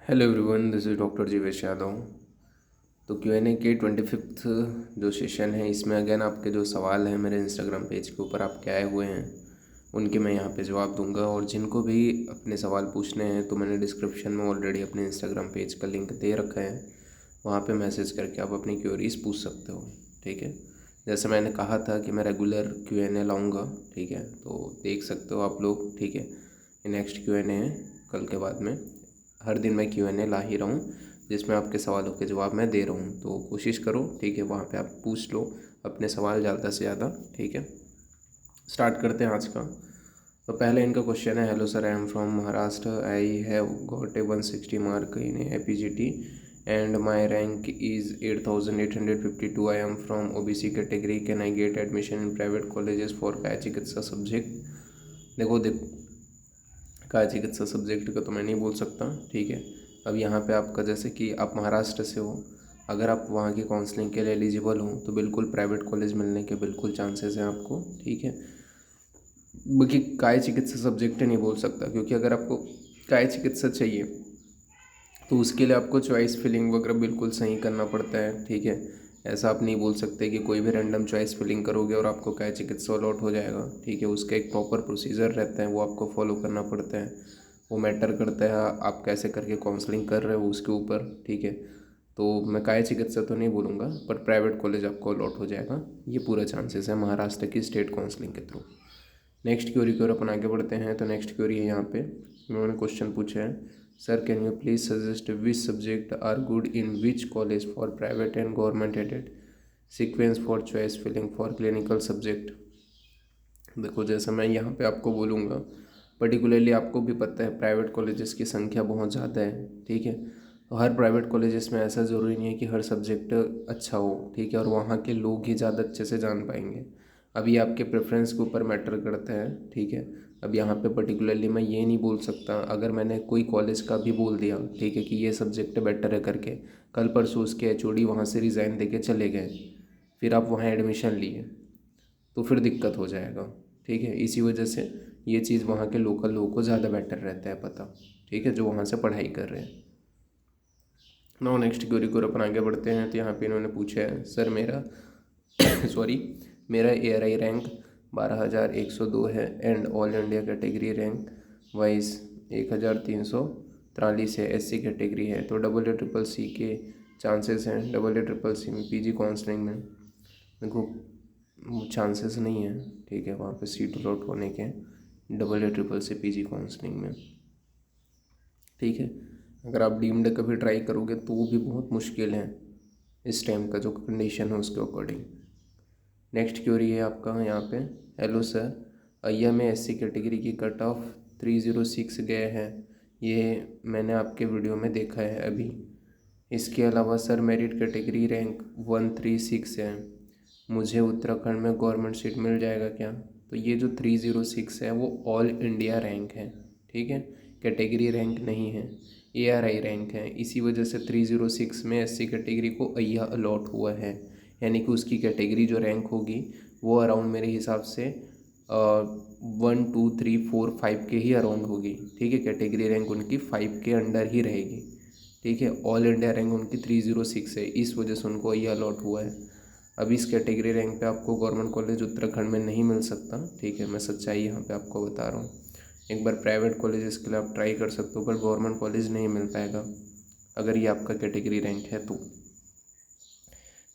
Hello everyone, this is doctor Jeevesh Yadav. तो Q&A के 25th जो सेशन है, इसमें अगेन आपके जो सवाल हैं मेरे इंस्टाग्राम पेज के ऊपर आपके आए हुए हैं, उनके मैं यहाँ पे जवाब दूंगा। और जिनको भी अपने सवाल पूछने हैं तो मैंने डिस्क्रिप्शन में ऑलरेडी अपने इंस्टाग्राम पेज का लिंक दे रखा है, वहाँ पे मैसेज करके आप अपनी क्वेरीज पूछ सकते हो। ठीक है, जैसे मैंने कहा था कि मैं रेगुलर Q&A लाऊँगा। ठीक है, तो देख सकते हो आप लोग। ठीक है, ये नेक्स्ट Q&A है कल के बाद में। हर दिन मैं Q&A ला ही रहा हूँ, जिसमें आपके सवालों के जवाब मैं दे रहा हूँ। तो कोशिश करो, ठीक है, वहाँ पे आप पूछ लो अपने सवाल ज़्यादा से ज़्यादा। ठीक है, स्टार्ट करते हैं आज का। तो पहले इनका क्वेश्चन है, hello sir, I am from Maharashtra, I have got a 160 mark in APGT and my rank is 8852। I am from OBC category, can I get admission in private colleges for काय चिकित्सा सब्जेक्ट। देखो काय चिकित्सा subject का तो मैं नहीं बोल सकता। ठीक है, अब यहाँ पे आपका जैसे कि आप महाराष्ट्र से हो, अगर आप वहाँ की काउंसलिंग के लिए एलिजिबल हो तो बिल्कुल प्राइवेट कॉलेज मिलने के बिल्कुल चांसेस हैं आपको। ठीक है, बाकी काय चिकित्सा सब्जेक्ट नहीं बोल सकता, क्योंकि अगर आपको काय चिकित्सा चाहिए तो उसके लिए आपको चॉइस फिलिंग वगैरह बिल्कुल सही करना पड़ता है। ठीक है, ऐसा आप नहीं बोल सकते कि कोई भी रैंडम चॉइस फिलिंग करोगे और आपको काय चिकित्सा अलॉट हो जाएगा। ठीक है, उसका एक प्रॉपर प्रोसीजर रहता है, वो आपको फॉलो करना पड़ता है। वो मैटर करता है आप कैसे करके काउंसलिंग कर रहे हो उसके ऊपर। ठीक है, तो मैं काय चिकित्सा तो नहीं बोलूँगा, पर प्राइवेट कॉलेज आपको अलॉट हो जाएगा, ये पूरा चांसेस है महाराष्ट्र की स्टेट काउंसलिंग के थ्रू। नेक्स्ट क्वेरी की ओर अपन आगे बढ़ते हैं। तो नेक्स्ट क्वेरी है यहाँ पे, उन्होंने क्वेश्चन पूछा है, sir can you please suggest which subject are good in which college for private and government aided, sequence for choice filling for clinical subject. देखो, जैसे मैं यहाँ पे आपको बोलूँगा, पर्टिकुलरली आपको भी पता है प्राइवेट कॉलेजेस की संख्या बहुत ज़्यादा है। ठीक है, तो हर प्राइवेट कॉलेजेस में ऐसा ज़रूरी नहीं है कि हर सब्जेक्ट अच्छा हो। ठीक है, और वहाँ के लोग ही ज़्यादा अच्छे से जान पाएंगे। अभी आपके प्रेफरेंस के ऊपर मैटर करता है। ठीक है, अब यहाँ पे पर्टिकुलरली मैं ये नहीं बोल सकता, अगर मैंने कोई कॉलेज का भी बोल दिया, ठीक है, कि ये सब्जेक्ट बेटर है करके, कल परसों उसके HOD वहाँ से रिज़ाइन दे के चले गए, फिर आप वहाँ एडमिशन लिए तो फिर दिक्कत हो जाएगा। ठीक है, इसी वजह से ये चीज़ वहाँ के लोकल लोगों को ज़्यादा बेटर रहता है पता। ठीक है, जो वहाँ से पढ़ाई कर रहे हैं। नो नेक्स्ट क्वेरी को अपन आगे बढ़ते हैं। तो यहाँ पे इन्होंने पूछा है, सर मेरा सॉरी, मेरा ARI रैंक 12,102 है and all India category rank wise 1,343 है। SC कैटेगरी है, तो AA CCC के चांसेस हैं, AA CCC में PG काउंसलिंग में देखो चांसेस नहीं है। ठीक है, वहाँ पे सीट अलॉट होने के AA CCC PG काउंसलिंग में। ठीक है, अगर आप डीम्ड कभी ट्राई करोगे तो वो भी बहुत मुश्किल है इस टाइम का जो कंडीशन है उसके अकॉर्डिंग। नेक्स्ट क्वेरी है आपका यहाँ पे, हेलो सर, अय्या में SC कैटेगरी की कट ऑफ 306 गए हैं, ये मैंने आपके वीडियो में देखा है अभी। इसके अलावा सर मेरिट कैटेगरी रैंक 136 है, मुझे उत्तराखंड में गवर्नमेंट सीट मिल जाएगा क्या? तो ये जो 306 है वो ऑल इंडिया रैंक है। ठीक है, कैटेगरी रैंक नहीं है, ARI रैंक है। इसी वजह से 306 में SC कैटेगरी को अय्या अलॉट हुआ है, यानी कि उसकी कैटेगरी जो रैंक होगी वो अराउंड मेरे हिसाब से 1 2 3 4 5 के ही अराउंड होगी। ठीक है, कैटेगरी रैंक उनकी 5 के अंडर ही रहेगी। ठीक है, ऑल इंडिया रैंक उनकी 306 है, इस वजह से उनको अय्या अलॉट हुआ है। अब इस कैटेगरी रैंक पे आपको गवर्नमेंट कॉलेज उत्तराखंड में नहीं मिल सकता। ठीक है, मैं सच्चाई यहाँ पे आपको बता रहा हूँ। एक बार प्राइवेट कॉलेजेस के लिए आप ट्राई कर सकते हो, पर गवर्नमेंट कॉलेज नहीं मिल पाएगा अगर ये आपका कैटेगरी रैंक है तो।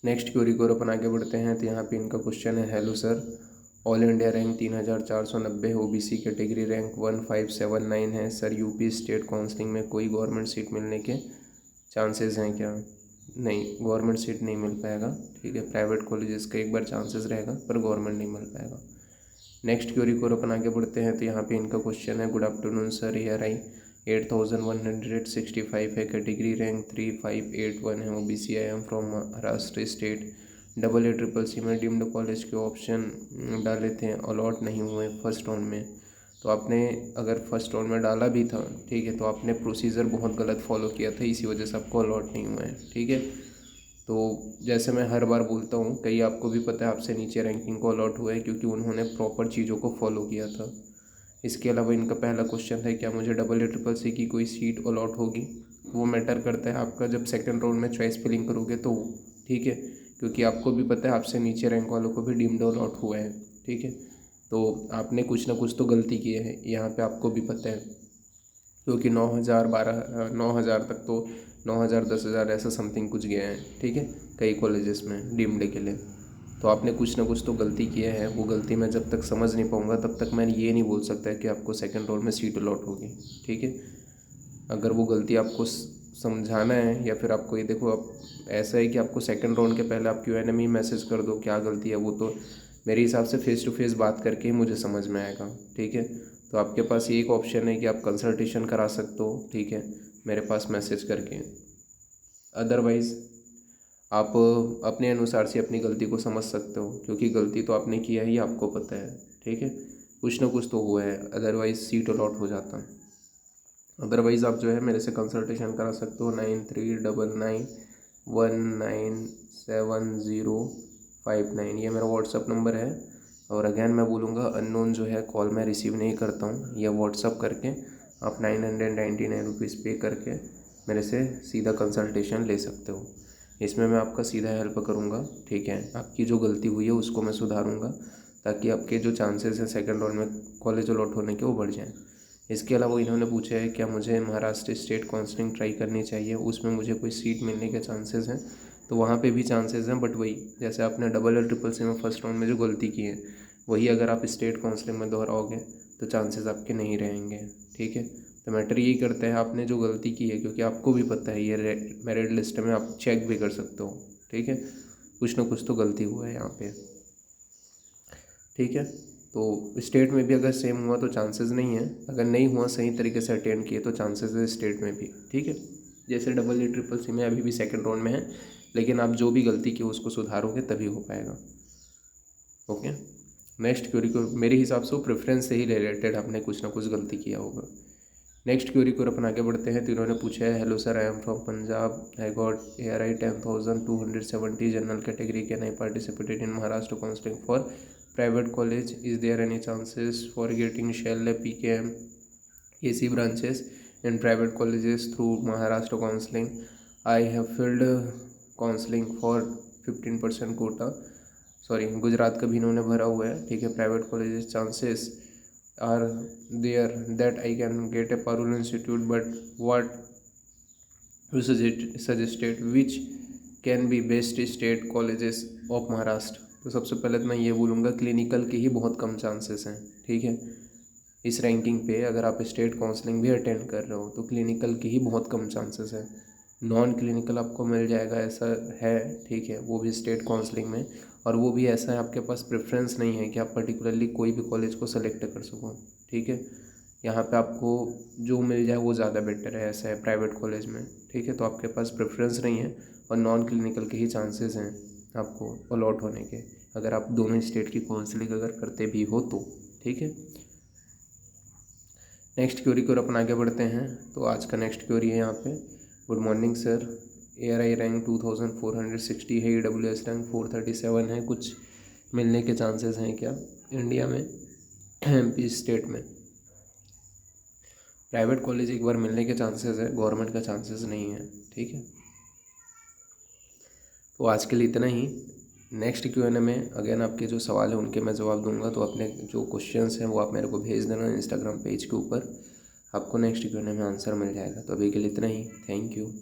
नेक्स्ट क्वेरी को अपन आगे बढ़ते हैं। तो यहाँ पे इनका क्वेश्चन है, hello sir, all India rank 3,490 है, OBC कैटेगरी रैंक 1579 है, सर UP स्टेट काउंसलिंग में कोई गवर्नमेंट सीट मिलने के चांसेस हैं क्या? नहीं, गवर्नमेंट सीट नहीं मिल पाएगा। ठीक है, प्राइवेट कॉलेजेस का एक बार चांसेस रहेगा पर गवर्नमेंट नहीं मिल पाएगा। नेक्स्ट क्वेरी को अपन आगे बढ़ते हैं। तो यहाँ पे इनका क्वेश्चन है, गुड आफ्टरनून सर, ARI 8,165 है, कैटेगरी रैंक 3581 है, OBC, I am from Maharashtra state, AA CCC में डीम्ड कॉलेज के ऑप्शन डाले थे, अलॉट नहीं हुए फर्स्ट राउंड में। तो आपने अगर फर्स्ट राउंड में डाला भी था, ठीक है, तो आपने प्रोसीजर बहुत गलत फॉलो किया था, इसी वजह से आपको अलॉट नहीं हुआ है। ठीक है, तो जैसे मैं हर बार बोलता हूँ, कई आपको भी पता है आपसे नीचे रैंकिंग को अलॉट हुआ है क्योंकि उन्होंने प्रॉपर चीज़ों को फॉलो किया था। इसके अलावा इनका पहला क्वेश्चन था, क्या मुझे AA CCC की कोई सीट अलॉट होगी? वो मैटर करता है आपका जब सेकंड राउंड में चॉइस फिलिंग करोगे तो, ठीक है, क्योंकि आपको भी पता है आपसे नीचे रैंक वालों को भी डीम्ड आउट हुआ है, ठीक है। तो आपने कुछ ना कुछ तो गलती की है यहाँ पे, आपको भी पता है, क्योंकि 9,000 तक तो 9,000 10,000 ऐसा समथिंग कुछ गया है, ठीक है, कई कॉलेजेस में डीम्ड के लिए। तो आपने कुछ ना कुछ तो गलती किया है, वो गलती मैं जब तक समझ नहीं पाऊँगा तब तक मैं ये नहीं बोल सकता कि आपको सेकंड राउंड में सीट अलॉट होगी, ठीक है। अगर वो गलती आपको समझाना है या फिर आपको ये देखो, अब ऐसा है कि आपको सेकंड राउंड के पहले आप क्यूएनए में मैसेज कर दो क्या गलती है, वो तो मेरे हिसाब से फेस टू फेस बात करके ही मुझे समझ में आएगा, ठीक है। तो आपके पास ये एक ऑप्शन है कि आप कंसल्टेशन करा सकते हो, ठीक है, मेरे पास मैसेज करके। अदरवाइज़ आप अपने अनुसार से अपनी गलती को समझ सकते हो, क्योंकि गलती तो आपने किया ही, आपको पता है, ठीक है, कुछ ना कुछ तो हुआ है, अदरवाइज़ सीट अलॉट हो जाता। अदरवाइज़ आप जो है मेरे से कंसल्टेशन करा सकते हो 9399197059, ये मेरा व्हाट्सअप नंबर है। और अगैन मैं बोलूँगा अननोन जो है कॉल मैं रिसीव नहीं करता हूँ, या व्हाट्सअप करके आप 999 रुपीज़ पे करके मेरे से सीधा कंसल्टेशन ले सकते हो। इसमें मैं आपका सीधा हेल्प करूँगा, ठीक है, आपकी जो गलती हुई है उसको मैं सुधारूँगा, ताकि आपके जो चांसेस हैं सेकंड राउंड में कॉलेज अलॉट होने के वो बढ़ जाएँ। इसके अलावा इन्होंने पूछा है क्या मुझे महाराष्ट्र स्टेट काउंसलिंग ट्राई करनी चाहिए, उसमें मुझे कोई सीट मिलने के चांसेस हैं। तो वहाँ पे भी चांसेस हैं, बट वही जैसे आपने RRR में फर्स्ट राउंड में जो गलती की है वही अगर आप स्टेट काउंसलिंग में दोहराओगे तो चांसेस आपके नहीं रहेंगे, ठीक है। तो मैटर यही करता है आपने जो गलती की है, क्योंकि आपको भी पता है ये मेरिट लिस्ट में आप चेक भी कर सकते हो, ठीक है, कुछ ना कुछ तो गलती हुआ है यहाँ पे, ठीक है। तो स्टेट में भी अगर सेम हुआ तो चांसेस नहीं है, अगर नहीं हुआ सही तरीके से अटेंड किए तो चांसेस है स्टेट में भी, ठीक है। जैसे RRR में अभी भी सेकंड राउंड में है, लेकिन आप जो भी गलती की उसको सुधारोगे तभी हो पाएगा, ओके। नेक्स्ट क्वेरी को मेरे हिसाब से वो प्रेफरेंस से ही रिलेटेड आपने कुछ ना कुछ गलती किया होगा। नेक्स्ट क्वेरी को अपन आगे बढ़ते हैं। तो इन्होंने पूछा है, hello sir, I am from Punjab, I got ARI 10,270 general category, can I participated in Maharashtra counselling for private college, is there any chances for getting shell PKM AC branches in private colleges through Maharashtra counseling? I have filled counseling for 15% quota, sorry Gujarat का भी इन्होंने भरा हुआ है, ठीक है। Private colleges chances are there that I can get a Parul institute, but what you suggested which can be best state colleges of Maharashtra? तो सबसे पहले तो मैं ये बोलूँगा क्लिनिकल के ही बहुत कम चांसेस हैं, ठीक है। इस रैंकिंग पे अगर आप स्टेट काउंसलिंग भी अटेंड कर रहे हो तो क्लिनिकल के ही बहुत कम चांसेस हैं। नॉन क्लिनिकल आपको मिल जाएगा ऐसा है, ठीक है, वो भी स्टेट काउंसलिंग में, और वो भी ऐसा है आपके पास प्रेफरेंस नहीं है कि आप पर्टिकुलरली कोई भी कॉलेज को सेलेक्ट कर सको, ठीक है। यहाँ पे आपको जो मिल जाए वो ज़्यादा बेटर है, ऐसा है प्राइवेट कॉलेज में, ठीक है। तो आपके पास प्रेफरेंस नहीं है और नॉन क्लिनिकल के ही चांसेस हैं आपको अलॉट होने के, अगर आप दोनों स्टेट की काउंसलिंग अगर करते भी हो तो, ठीक है। नेक्स्ट क्वेरी को अपन आगे बढ़ते हैं। तो आज का नेक्स्ट क्वेरी है यहाँ पे, good morning sir, ARI rank 2460 है, EWS रैंक 437 है, कुछ मिलने के चांसेस हैं क्या इंडिया में MP स्टेट में? प्राइवेट कॉलेज एक बार मिलने के चांसेस है, गवर्नमेंट का चांसेस नहीं है, ठीक है। तो आज के लिए इतना ही। नेक्स्ट Q&A में अगेन आपके जो सवाल है उनके मैं जवाब दूंगा, तो अपने जो क्वेश्चंस हैं वो आप मेरे को भेज देना इंस्टाग्राम पेज के ऊपर, आपको नेक्स्ट Q&A में आंसर मिल जाएगा। तो अभी के लिए इतना ही, थैंक यू।